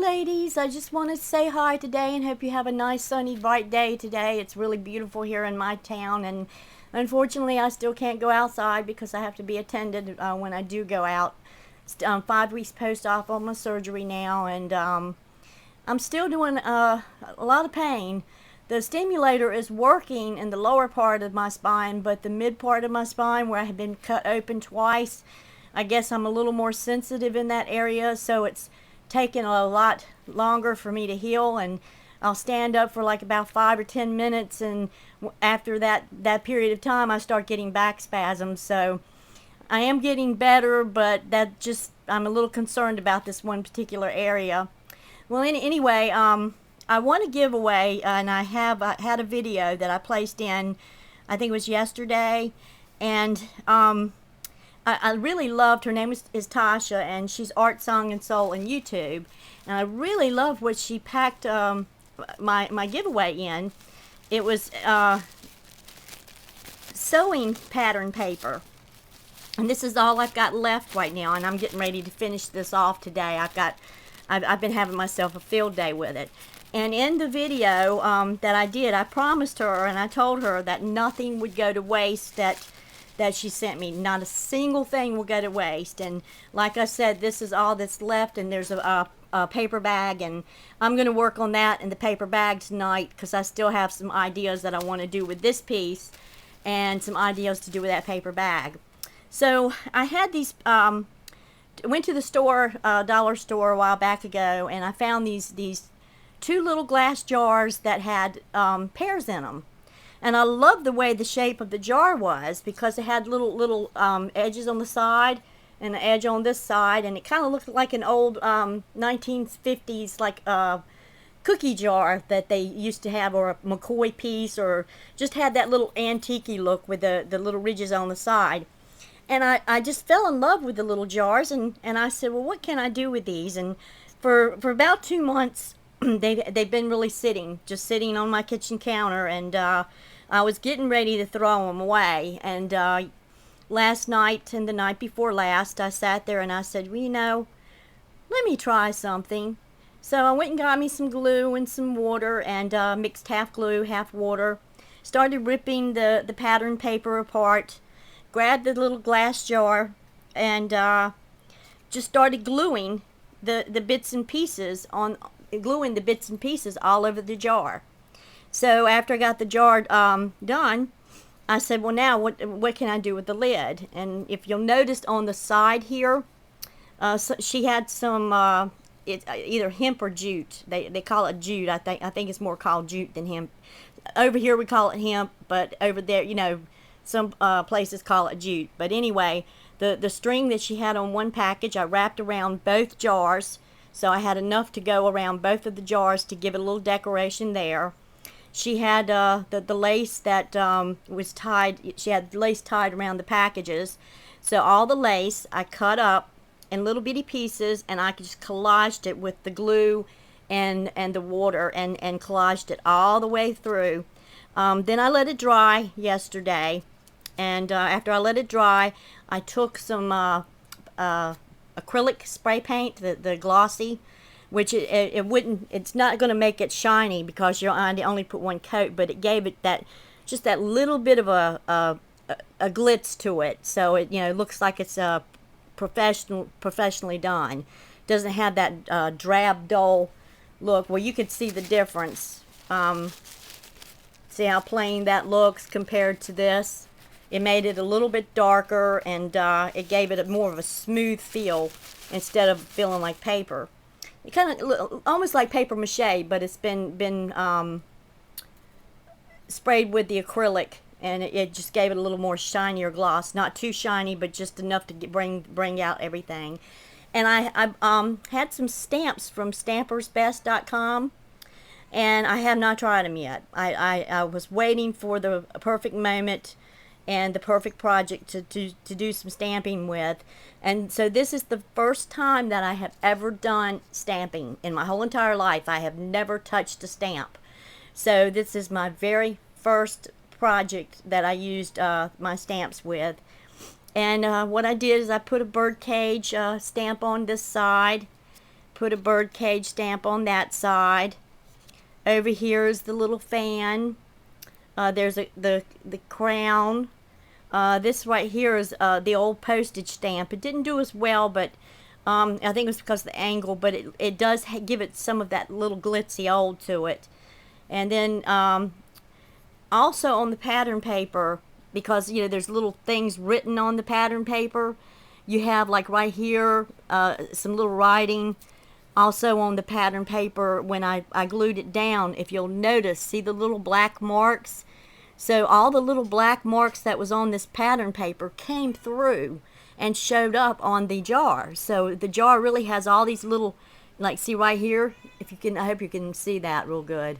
ladies, I just want to say hi today and hope you have a nice sunny bright day today. It's really beautiful here in my town, and unfortunately I still can't go outside because I have to be attended when I do go out. 5 weeks post-op on my surgery now, and I'm still doing a lot of pain. The stimulator is working in the lower part of my spine, but the mid part of my spine where I have been cut open twice, I guess I'm a little more sensitive in that area, so it's taken a lot longer for me to heal, and I'll stand up for like about 5 or 10 minutes, and after that period of time I start getting back spasms. So I am getting better, but I'm a little concerned about this one particular area. Well, anyway, I want to give away, and I have had a video that I placed in, I think it was yesterday, and I really loved, her name is Tasha, and she's Art, Song, and Soul on YouTube, and I really loved what she packed my giveaway in. It was sewing pattern paper, and this is all I've got left right now, and I'm getting ready to finish this off today. I've been having myself a field day with it. And in the video that I did, I promised her, and I told her that nothing would go to waste that she sent me. Not a single thing will go to waste. And like I said, this is all that's left, and there's a paper bag, and I'm going to work on that in the paper bag tonight because I still have some ideas that I want to do with this piece and some ideas to do with that paper bag. So I had these, went to the store, dollar store a while back ago, and I found these 2 little glass jars that had pears in them. And I loved the way the shape of the jar was because it had little edges on the side and an edge on this side, and it kind of looked like an old 1950s like cookie jar that they used to have, or a McCoy piece, or just had that little antique-y look with the little ridges on the side. And I just fell in love with the little jars, and I said, well, what can I do with these? And for about 2 months, they've been really just sitting on my kitchen counter, and I was getting ready to throw them away. And last night and the night before last, I sat there and I said, well, let me try something. So I went and got me some glue and some water, and mixed half glue, half water. Started ripping the pattern paper apart. Grabbed the little glass jar and just started gluing the bits and pieces all over the jar. So after I got the jar done, I said, well, now what can I do with the lid? And if you'll notice on the side here, so she had some it's either hemp or jute. They call it jute. I think it's more called jute than hemp. Over here we call it hemp, but over there, some places call it jute. But anyway, the string that she had on one package, I wrapped around both jars, so I had enough to go around both of the jars to give it a little decoration there. She had the lace that was tied. She had lace tied around the packages, so all the lace I cut up in little bitty pieces, and I just collaged it with the glue and the water, and collaged it all the way through. Then I let it dry yesterday, and after I let it dry, I took some acrylic spray paint, the glossy, which it's not going to make it shiny because I only put one coat, but it gave it just that little bit of a glitz to it, so it looks like it's professionally done. Doesn't have that drab, dull look. Well, you could see the difference. See how plain that looks compared to this? It made it a little bit darker, and it gave it more of a smooth feel instead of feeling like paper. It kind of almost like paper mache, but it's been sprayed with the acrylic, and it just gave it a little more shinier gloss. Not too shiny, but just enough to bring out everything. And I had some stamps from stampersbest.com. And I have not tried them yet. I was waiting for the perfect moment and the perfect project to do some stamping with. And so this is the first time that I have ever done stamping in my whole entire life. I have never touched a stamp. So this is my very first project that I used my stamps with. And what I did is I put a bird cage stamp on this side, put a bird cage stamp on that side. Over here is the little fan. There's the crown. This right here is the old postage stamp. It didn't do as well, but I think it was because of the angle, but it does give it some of that little glitzy old to it. And then also on the pattern paper, because you know there's little things written on the pattern paper, you have like right here some little writing. Also on the pattern paper, when I glued it down, if you'll notice, see the little black marks? So all the little black marks that was on this pattern paper came through and showed up on the jar. So the jar really has all these little, like see right here, if you can, I hope you can see that real good.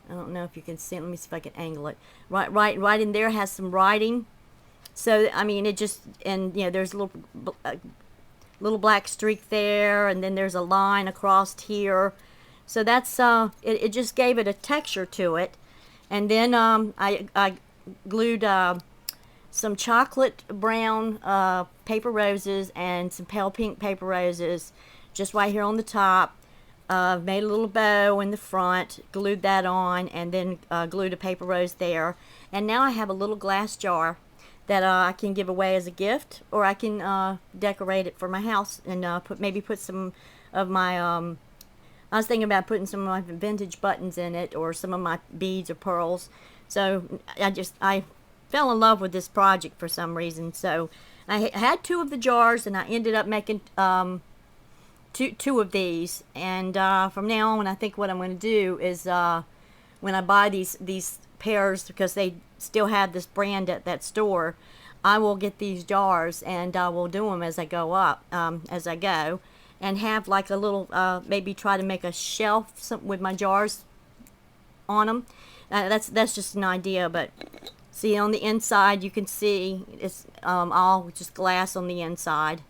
I don't know if you can see it. Let me see if I can angle it. Right in there has some writing. So I mean, it just, and you know, there's a little black streak there, and then there's a line across here. So that's it just gave it a texture to it. And then I glued some chocolate brown paper roses and some pale pink paper roses just right here on the top. Made a little bow in the front, glued that on, and then glued a paper rose there. And now I have a little glass jar that I can give away as a gift, or I can decorate it for my house and maybe put some of my, I was thinking about putting some of my vintage buttons in it, or some of my beads or pearls. So I fell in love with this project for some reason. So I had 2 of the jars, and I ended up making two of these. And from now on, I think what I'm going to do is when I buy these pairs, because they still have this brand at that store, I will get these jars and I will do them as I go up, as I go, and have like a little, maybe try to make a shelf with my jars on them. That's just an idea, but see on the inside you can see it's all just glass on the inside,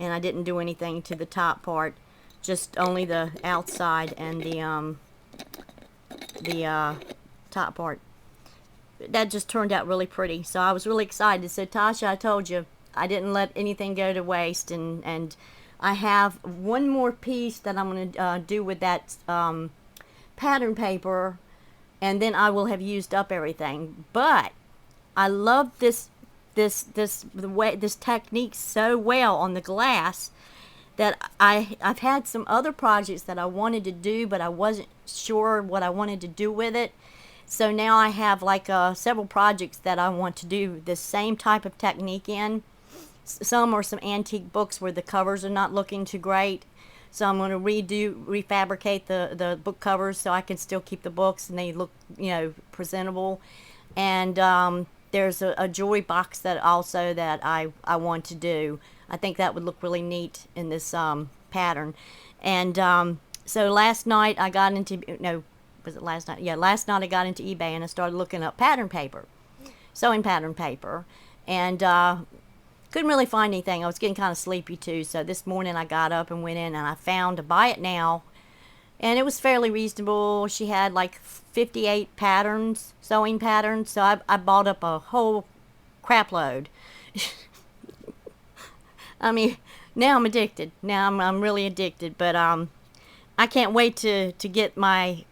and I didn't do anything to the top part, just only the outside and the top part. That just turned out really pretty, so I was really excited. So Tasha, I told you I didn't let anything go to waste, and I have one more piece that I'm going to do with that pattern paper, and then I will have used up everything. But I love this technique so well on the glass that I've had some other projects that I wanted to do, but I wasn't sure what I wanted to do with it. So now I have like several projects that I want to do the same type of technique in. Some are some antique books where the covers are not looking too great. So I'm going to refabricate the book covers so I can still keep the books and they look, you know, presentable. And there's a jewelry box that also that I want to do. I think that would look really neat in this pattern. And so last night I got into, no, was it last night? Yeah, last night I got into eBay and I started looking up pattern paper, sewing pattern paper, and couldn't really find anything. I was getting kind of sleepy too, so this morning I got up and went in and I found a Buy It Now, and it was fairly reasonable. She had like 58 patterns, sewing patterns, so I bought up a whole crap load. I mean, now I'm addicted. Now I'm really addicted, but I can't wait to get my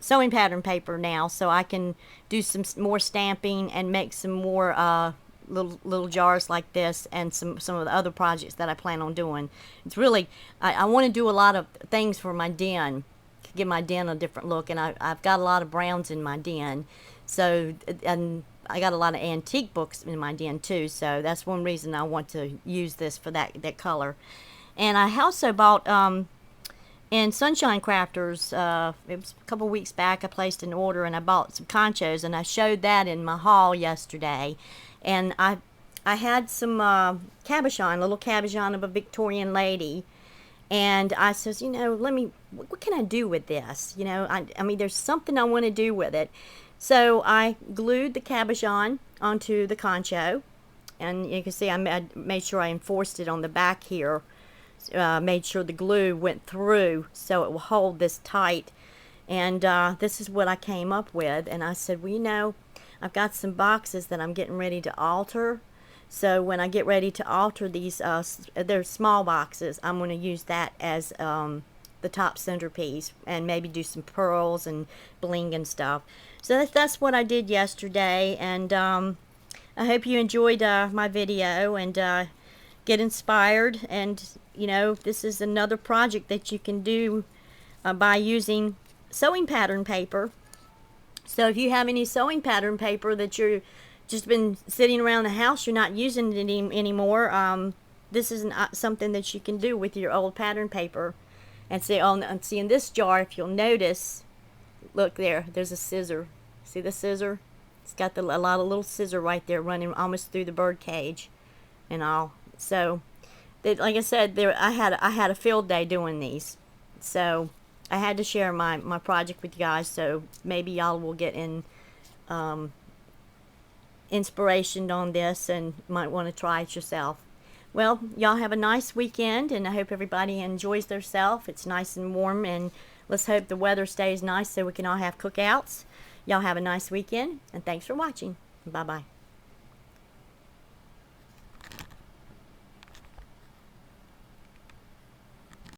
sewing pattern paper now so I can do some more stamping and make some more little jars like this, and some of the other projects that I plan on doing. It's really, I want to do a lot of things for my den, to give my den a different look, and I've got a lot of browns in my den, so, and I got a lot of antique books in my den too, so that's one reason I want to use this for that color. And I also bought in Sunshine Crafters, it was a couple weeks back, I placed an order and I bought some conchos, and I showed that in my haul yesterday. And I had some cabochon, a little cabochon of a Victorian lady, and I says, you know, what can I do with this? You know, I mean, there's something I want to do with it. So I glued the cabochon onto the concho, and you can see I made sure I enforced it on the back here. Made sure the glue went through so it will hold this tight, and this is what I came up with. And I said, well, you know, I've got some boxes that I'm getting ready to alter, So when I get ready to alter these, they're small boxes, I'm going to use that as the top centerpiece, and maybe do some pearls and bling and stuff. So that's what I did yesterday, and I hope you enjoyed my video, and get inspired. And you know, this is another project that you can do by using sewing pattern paper. So if you have any sewing pattern paper that you're just been sitting around the house, you're not using it anymore, this is something that you can do with your old pattern paper. And see in this jar, if you'll notice, look there, there's a scissor. See the scissor? It's got a lot of little scissor right there running almost through the bird cage and all. So like I said, I had a field day doing these. So I had to share my project with you guys, so maybe y'all will get inspiration on this and might want to try it yourself. Well, y'all have a nice weekend, and I hope everybody enjoys theirself. It's nice and warm, and let's hope the weather stays nice so we can all have cookouts. Y'all have a nice weekend, and thanks for watching. Bye-bye.